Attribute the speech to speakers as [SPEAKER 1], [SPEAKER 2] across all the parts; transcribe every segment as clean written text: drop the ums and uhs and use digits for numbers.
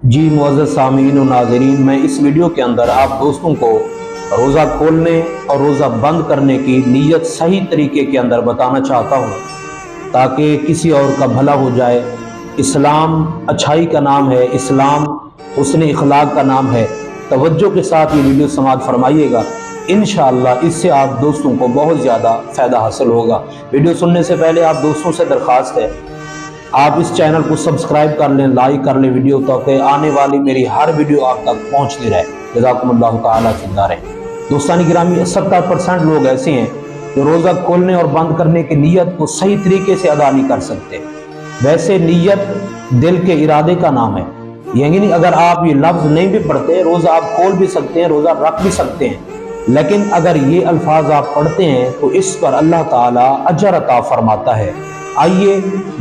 [SPEAKER 1] جی معزز سامعین و ناظرین، میں اس ویڈیو کے اندر آپ دوستوں کو روزہ کھولنے اور روزہ بند کرنے کی نیت صحیح طریقے کے اندر بتانا چاہتا ہوں تاکہ کسی اور کا بھلا ہو جائے۔ اسلام اچھائی کا نام ہے، اسلام حسن اخلاق کا نام ہے۔ توجہ کے ساتھ یہ ویڈیو سماعت فرمائیے گا، انشاءاللہ اس سے آپ دوستوں کو بہت زیادہ فائدہ حاصل ہوگا۔ ویڈیو سننے سے پہلے آپ دوستوں سے درخواست ہے آپ اس چینل کو سبسکرائب کر لیں، لائک کر لیں ویڈیو تاکہ آنے والی میری ہر ویڈیو آپ تک پہنچتی رہے۔ جزاکم اللہ تعالیٰ زندہ رہے۔ دوستان گرامی، 70% لوگ ایسے ہیں جو روزہ کھولنے اور بند کرنے کی نیت کو صحیح طریقے سے ادا نہیں کر سکتے۔ ویسے نیت دل کے ارادے کا نام ہے، یعنی اگر آپ یہ لفظ نہیں بھی پڑھتے، روزہ آپ کھول بھی سکتے ہیں، روزہ رکھ بھی سکتے ہیں، لیکن اگر یہ الفاظ آپ پڑھتے ہیں تو اس پر اللہ تعالیٰ اجر عطا فرماتا ہے۔ آئیے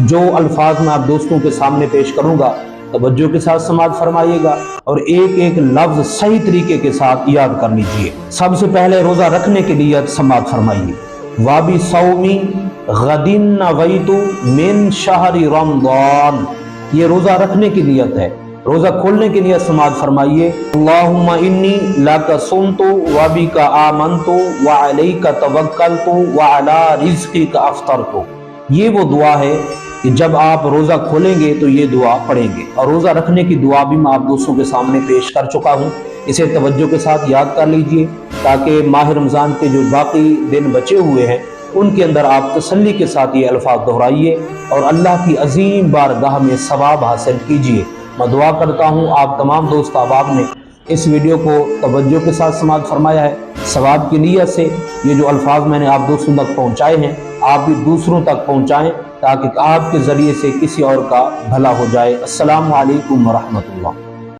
[SPEAKER 1] جو الفاظ میں آپ دوستوں کے سامنے پیش کروں گا توجہ کے ساتھ سماعت فرمائیے گا اور ایک ایک لفظ صحیح طریقے کے ساتھ یاد کر لیجئے۔ سب سے پہلے روزہ رکھنے کی نیت سماعت فرمائیے۔ وابی صومی غدین نویت من شہر رمضان، یہ روزہ رکھنے کی نیت ہے۔ روزہ کھولنے کی نیت سماعت فرمائیے۔ اللہم انی لک صمت وبک آمنت وعلیک توکلت وعلی رزقک افطرت۔ یہ وہ دعا ہے کہ جب آپ روزہ کھولیں گے تو یہ دعا پڑھیں گے، اور روزہ رکھنے کی دعا بھی میں آپ دوستوں کے سامنے پیش کر چکا ہوں۔ اسے توجہ کے ساتھ یاد کر لیجئے تاکہ ماہ رمضان کے جو باقی دن بچے ہوئے ہیں ان کے اندر آپ تسلی کے ساتھ یہ الفاظ دہرائیے اور اللہ کی عظیم بارگاہ میں ثواب حاصل کیجئے۔ میں دعا کرتا ہوں آپ تمام دوست احباب نے اس ویڈیو کو توجہ کے ساتھ سماعت فرمایا ہے۔ ثواب کی نیت سے یہ جو الفاظ میں نے آپ دوستوں تک پہنچائے ہیں آپ بھی دوسروں تک پہنچائیں تاکہ آپ کے ذریعے سے کسی اور کا بھلا ہو جائے۔ السلام علیکم ورحمۃ اللہ۔